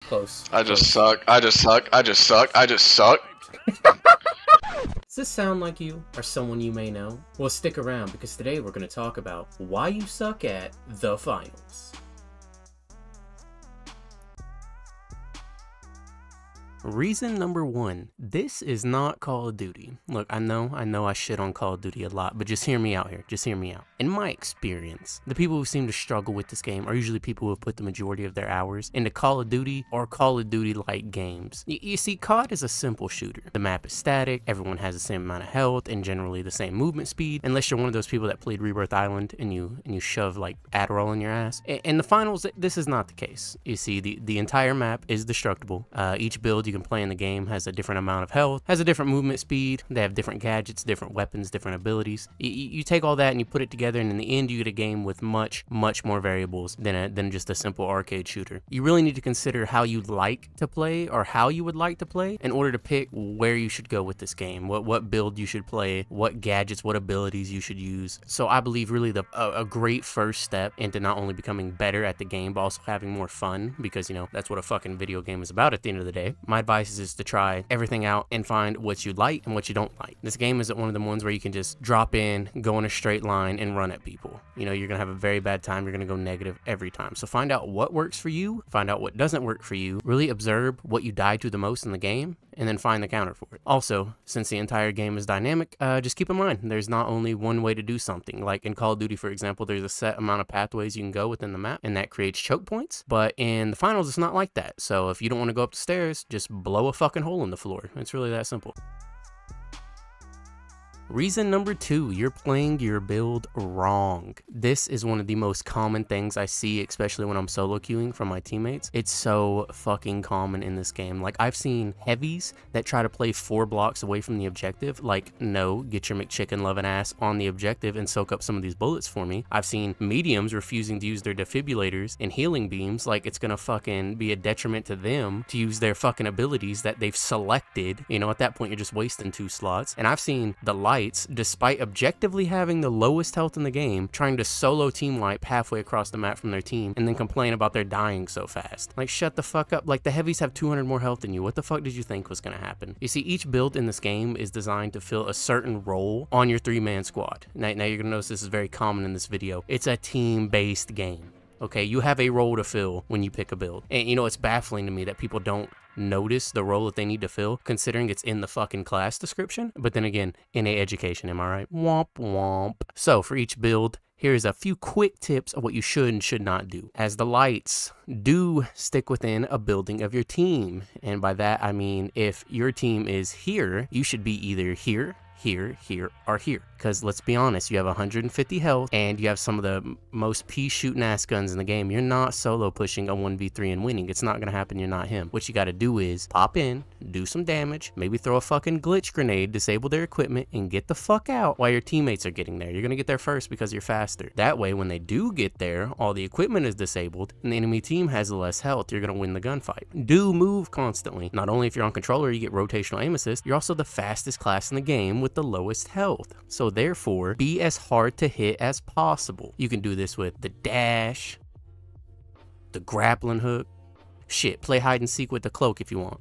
Close. I just suck. I just suck. I just suck. I just suck. Does this sound like you or someone you may know? Well, stick around because today we're going to talk about why you suck at the finals. Reason number one, this is not Call of Duty. Look, I know I shit on Call of Duty a lot, but just hear me out here. Just hear me out. In my experience, the people who seem to struggle with this game are usually people who have put the majority of their hours into Call of Duty or Call of Duty-like games. You see, COD is a simple shooter. The map is static, everyone has the same amount of health, and generally the same movement speed, unless you're one of those people that played Rebirth Island and you shove like Adderall in your ass. In the finals, this is not the case. You see, the entire map is destructible. Each build you can play in the game has a different amount of health, has a different movement speed, they have different gadgets, different weapons, different abilities. You take all that and you put it together, and in the end you get a game with much more variables than just a simple arcade shooter. You really need to consider how you like to play or how you would like to play in order to pick where you should go with this game, what build you should play, what gadgets, what abilities you should use. So I believe really a great first step into not only becoming better at the game but also having more fun, because you know that's what a fucking video game is about at the end of the day. My advice is to try everything out and find what you like and what you don't like. This game isn't one of the ones where you can just drop in, go in a straight line, and run at people. You know, you're gonna have a very bad time, you're gonna go negative every time. So find out what works for you, find out what doesn't work for you, really observe what you die to the most in the game, and then find the counter for it. Also, since the entire game is dynamic, just keep in mind, there's not only one way to do something. Like in Call of Duty, for example, there's a set amount of pathways you can go within the map, and that creates choke points. But in the finals, it's not like that. So if you don't want to go up the stairs, just blow a fucking hole in the floor. It's really that simple. Reason number two, you're playing your build wrong. This is one of the most common things I see, especially when I'm solo queuing from my teammates. It's so fucking common in this game. Like, I've seen heavies that try to play 4 blocks away from the objective. Like, no, get your McChicken loving ass on the objective and soak up some of these bullets for me. I've seen mediums refusing to use their defibrillators and healing beams like it's gonna fucking be a detriment to them to use their fucking abilities that they've selected. You know, at that point, you're just wasting 2 slots. And I've seen the light, despite objectively having the lowest health in the game, trying to solo team wipe halfway across the map from their team and then complain about their dying so fast. Like, shut the fuck up. Like, the heavies have 200 more health than you. What the fuck did you think was gonna happen? You see, each build in this game is designed to fill a certain role on your 3-man squad. Now you're gonna notice this is very common in this video. It's a team-based game. Okay, you have a role to fill when you pick a build. And you know, it's baffling to me that people don't notice the role that they need to fill, considering it's in the fucking class description. But then again, NA education, am I right? Womp womp. So for each build, here's a few quick tips of what you should and should not do. As the lights, do stick within a building of your team. And by that, I mean, if your team is here, you should be either here, here, or here. Because let's be honest, you have 150 health and you have some of the most pea shooting ass guns in the game. You're not solo pushing a 1v3 and winning. It's not gonna happen. You're not him. What you gotta do is pop in, do some damage, maybe throw a fucking glitch grenade, disable their equipment, and get the fuck out while your teammates are getting there. You're gonna get there first because you're faster. That way, when they do get there, all the equipment is disabled and the enemy team has less health. You're gonna win the gunfight. Do move constantly. Not only if you're on controller, you get rotational aim assist, you're also the fastest class in the game with the lowest health. So therefore, be as hard to hit as possible. You can do this with the dash, the grappling hook. Shit, play hide and seek with the cloak if you want.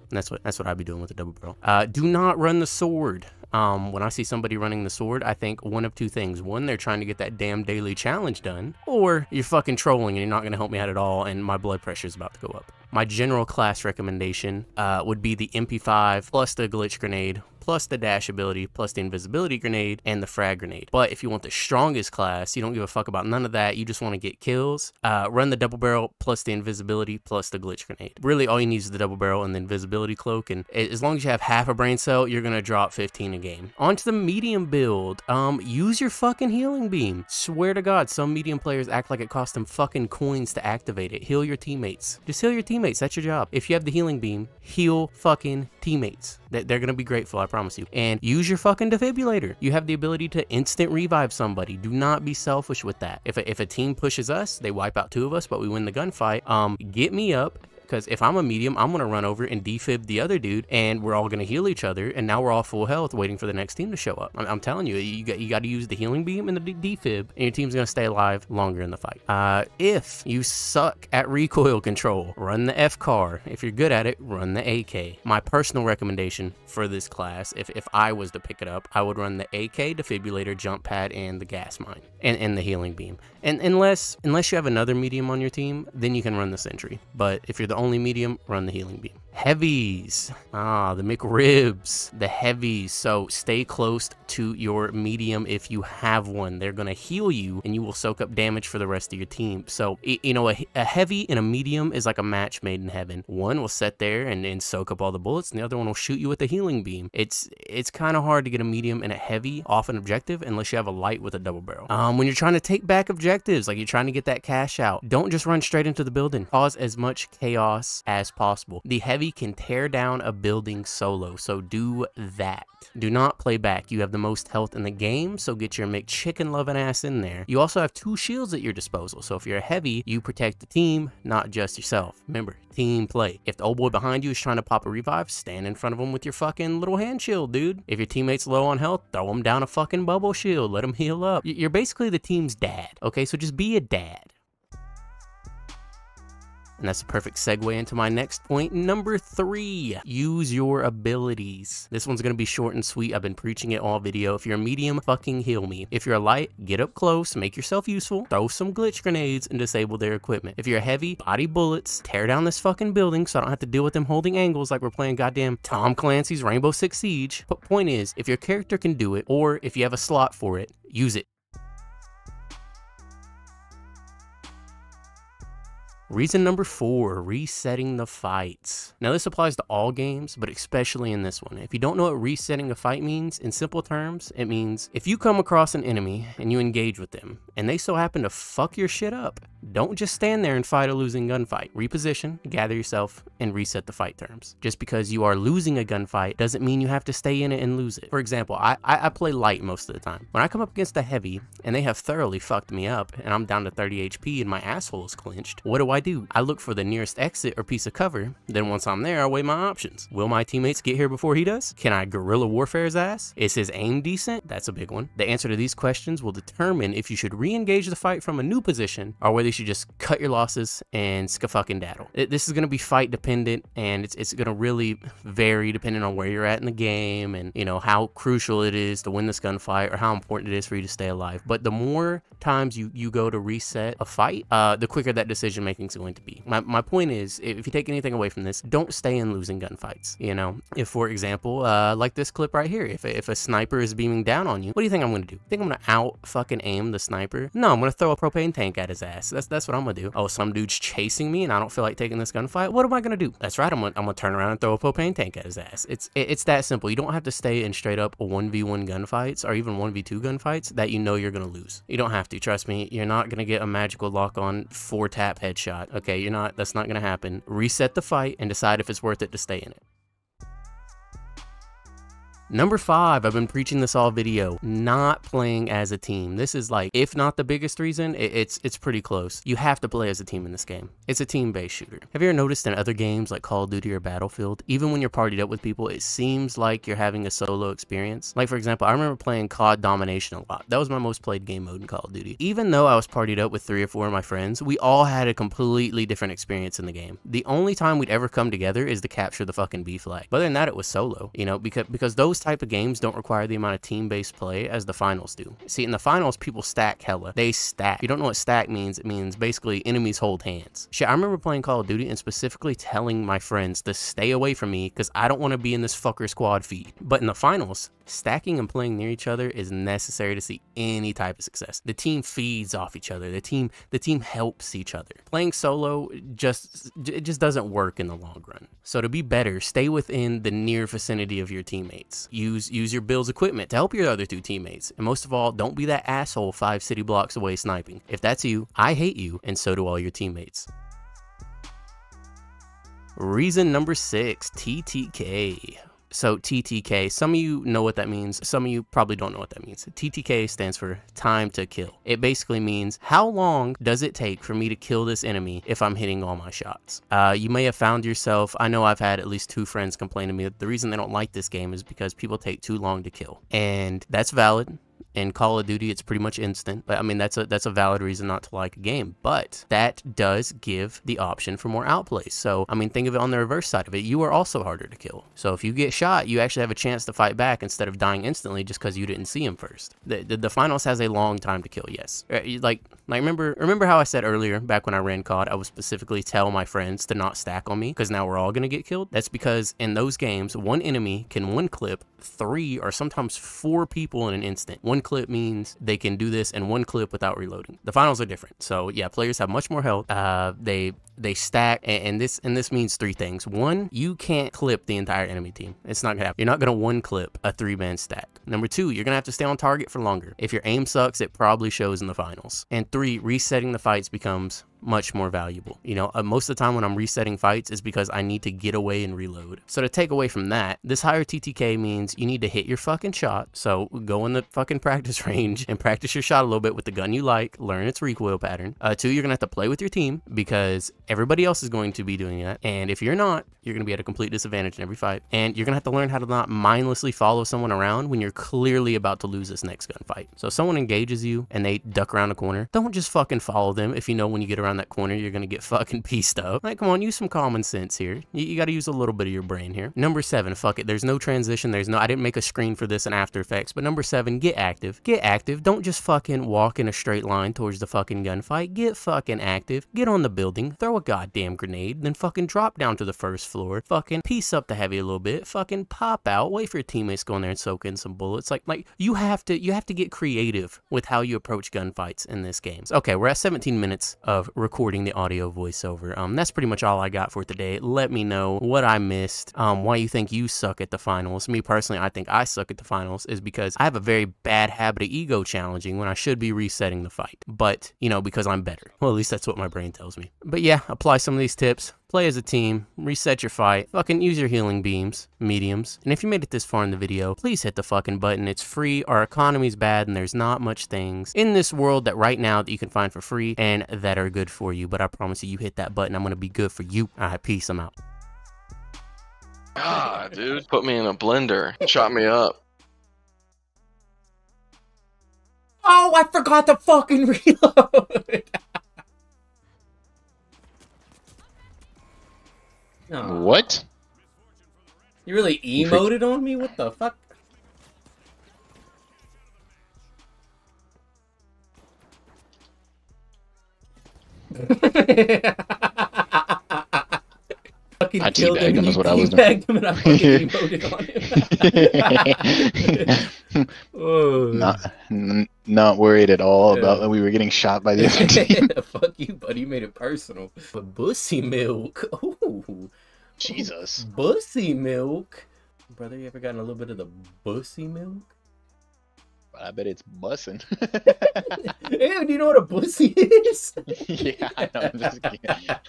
And that's what I'd be doing with the double barrel. Do not run the sword. When I see somebody running the sword, I think one of 2 things. One, they're trying to get that damn daily challenge done, or you're fucking trolling and you're not gonna help me out at all and my blood pressure is about to go up. My general class recommendation would be the MP5 plus the glitch grenade plus the dash ability, plus the invisibility grenade, and the frag grenade. But if you want the strongest class, you don't give a fuck about none of that, you just want to get kills, run the double barrel, plus the invisibility, plus the glitch grenade. Really, all you need is the double barrel and the invisibility cloak, and as long as you have half a brain cell, you're gonna drop 15 a game. On to the medium build. Use your fucking healing beam. Swear to God, some medium players act like it costs them fucking coins to activate it. Heal your teammates. Just heal your teammates, that's your job. If you have the healing beam, heal fucking teammates. They're gonna be grateful, I promise you. And use your fucking defibrillator. You have the ability to instant revive somebody. Do not be selfish with that. If a team pushes us, they wipe out 2 of us, but we win the gunfight. Get me up, Because if I'm a medium, I'm going to run over and defib the other dude, and we're all going to heal each other, and now we're all full health waiting for the next team to show up. I'm telling you, you got to use the healing beam and the defib, and your team's going to stay alive longer in the fight. If you suck at recoil control, run the FCAR. If you're good at it, run the AK. My personal recommendation for this class, if I was to pick it up, I would run the AK, defibrillator, jump pad, and the gas mine, and the healing beam. And unless you have another medium on your team, then you can run the sentry. But if you're the only medium, run the healing beam. Heavies. The McRibs. The heavies. So stay close to your medium if you have one. They're going to heal you, and you will soak up damage for the rest of your team. So, you know, a heavy and a medium is like a match made in heaven. One will sit there and soak up all the bullets, and the other one will shoot you with the healing beam. It's kind of hard to get a medium and a heavy off an objective unless you have a light with a double barrel. When you're trying to take back objectives, like you're trying to get that cash out, don't just run straight into the building. Cause as much chaos as possible. The heavy can tear down a building solo, so do that. Do not play back. You have the most health in the game, so get your McChicken loving ass in there. You also have 2 shields at your disposal, so if you're a heavy, you protect the team, not just yourself. Remember, team play. If the old boy behind you is trying to pop a revive, stand in front of him with your fucking little hand shield, dude. If your teammate's low on health, throw him down a fucking bubble shield. Let him heal up. You're basically the team's dad, okay? So just be a dad. And that's a perfect segue into my next point. Number 3, use your abilities. This one's going to be short and sweet. I've been preaching it all video. If you're a medium, fucking heal me. If you're a light, get up close, make yourself useful, throw some glitch grenades, and disable their equipment. If you're a heavy, body bullets, tear down this fucking building so I don't have to deal with them holding angles like we're playing goddamn Tom Clancy's Rainbow Six Siege. But point is, if your character can do it, or if you have a slot for it, use it. Reason number 4, resetting the fights. Now this applies to all games, but especially in this one. If you don't know what resetting a fight means, in simple terms, it means if you come across an enemy and you engage with them, and they so happen to fuck your shit up, don't just stand there and fight a losing gunfight. Reposition, gather yourself, and reset the fight terms. Just because you are losing a gunfight doesn't mean you have to stay in it and lose it. For example, I play light most of the time. When I come up against a heavy, and they have thoroughly fucked me up, and I'm down to 30 HP and my asshole is clenched, what do? I look for the nearest exit or piece of cover. Then once I'm there, I weigh my options. Will my teammates get here before he does? Can I guerrilla warfare his ass? Is his aim decent? That's a big one. The answer to these questions will determine if you should re-engage the fight from a new position, or whether you should just cut your losses and fucking daddle. This is going to be fight dependent, and it's going to really vary depending on where you're at in the game, and you know how crucial it is to win this gunfight, or how important it is for you to stay alive. But the more times you go to reset a fight, the quicker that decision making is going to be. My point is, if you take anything away from this, don't stay in losing gunfights. You know, if for example, like this clip right here, if a sniper is beaming down on you, what do you think I'm going to do? Think I'm going to out fucking aim the sniper? No, I'm going to throw a propane tank at his ass. That's what I'm going to do. Oh, some dude's chasing me and I don't feel like taking this gunfight. What am I going to do? That's right. I'm going to turn around and throw a propane tank at his ass. It's that simple. You don't have to stay in straight up 1v1 gunfights or even 1v2 gunfights that you know you're going to lose. You don't have to. Trust me. You're not going to get a magical lock on 4-tap headshot. Okay, that's not gonna happen. Reset the fight and decide if it's worth it to stay in it. Number 5, I've been preaching this all video, not playing as a team. This is like, if not the biggest reason, it's pretty close. You have to play as a team in this game. It's a team-based shooter. Have you ever noticed in other games like Call of Duty or Battlefield, even when you're partied up with people, it seems like you're having a solo experience? Like for example, I remember playing COD Domination a lot. That was my most played game mode in Call of Duty. Even though I was partied up with 3 or 4 of my friends, we all had a completely different experience in the game. The only time we'd ever come together is to capture the fucking B flag. But other than that, it was solo, you know, because those type of games don't require the amount of team-based play as the finals do. See, in the finals, people stack hella. They stack. If you don't know what stack means, it means basically enemies hold hands. Shit, I remember playing Call of Duty and specifically telling my friends to stay away from me because I don't want to be in this fucker squad feed. But in the finals, stacking and playing near each other is necessary to see any type of success. The team feeds off each other. The team helps each other. Playing solo just doesn't work in the long run. So to be better, stay within the near vicinity of your teammates. Use your build's equipment to help your other 2 teammates. And most of all, don't be that asshole 5 city blocks away sniping. If that's you, I hate you, and so do all your teammates. Reason number 6, TTK. So TTK, some of you know what that means. Some of you probably don't know what that means. TTK stands for time to kill. It basically means how long does it take for me to kill this enemy if I'm hitting all my shots. You may have found yourself, I know I've had at least 2 friends complain to me that the reason they don't like this game is because people take too long to kill. And that's valid. In Call of Duty, it's pretty much instant, but I mean, that's a valid reason not to like a game, but that does give the option for more outplays. So, I mean, think of it on the reverse side of it. You are also harder to kill. So if you get shot, you actually have a chance to fight back instead of dying instantly just because you didn't see him first. The finals has a long time to kill, yes. Like remember how I said earlier, back when I ran COD, I would specifically tell my friends to not stack on me because now we're all going to get killed? That's because in those games, one enemy can one clip 3 or sometimes 4 people in an instant. One clip means they can do this in one clip without reloading. The finals are different. So yeah, players have much more health. They stack, and this means 3 things. 1, you can't clip the entire enemy team. It's not gonna happen. You're not gonna one clip a 3-man stack. Number 2, you're gonna have to stay on target for longer. If your aim sucks, it probably shows in the finals. And 3, resetting the fights becomes much more valuable. You know, most of the time when I'm resetting fights is because I need to get away and reload. So to take away from that, this higher TTK means you need to hit your fucking shot. So go in the fucking practice range and practice your shot a little bit with the gun you like, learn its recoil pattern. 2, you're gonna have to play with your team because everybody else is going to be doing that. And if you're not, you're gonna be at a complete disadvantage in every fight. And you're gonna have to learn how to not mindlessly follow someone around when you're clearly about to lose this next gunfight. So if someone engages you and they duck around a corner, don't just fucking follow them if you know when you get around that corner you're gonna get fucking pieced up. Like, come on, use some common sense here. You gotta use a little bit of your brain here. Number 7, fuck it. There's no transition. I didn't make a screen for this in After Effects, but number 7, get active. Get active. Don't just fucking walk in a straight line towards the fucking gunfight. Get fucking active. Get on the building. Throw a goddamn grenade. Then fucking drop down to the first floor. Fucking piece up the heavy a little bit. Fucking pop out. Wait for your teammates to go in there and soak in some bullets. Like you have to get creative with how you approach gunfights in this game. So, okay, we're at 17 minutes of recording the audio voiceover. That's pretty much all I got for today. Let me know what I missed, why you think you suck at the finals. Me personally, I think I suck at the finals is because I have a very bad habit of ego challenging when I should be resetting the fight. But, you know, because I'm better. Well, at least that's what my brain tells me. But yeah, apply some of these tips. Play as a team, reset your fight, fucking use your healing beams, mediums, and if you made it this far in the video, please hit the fucking button. It's free, our economy's bad, and there's not much things in this world that right now that you can find for free and that are good for you, but I promise you hit that button, I'm gonna be good for you. Alright, peace, I'm out. God, dude, put me in a blender, chop me up. Oh, I forgot to fucking reload! Oh. What? You really emoted on me? What the fuck? Fucking I killed him and is you what I was doing. him and I fucking emoted on him. Oh. Not worried at all about that we were getting shot by the other team. Fuck you, buddy. You made it personal. But bussy milk. Ooh. Jesus. Bussy milk. Brother, you ever gotten a little bit of the bussy milk? I bet it's bussin'. Ew, do you know what a bussy is? Yeah, I know. I'm just kidding.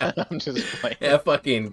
I'm just playing. Yeah, fucking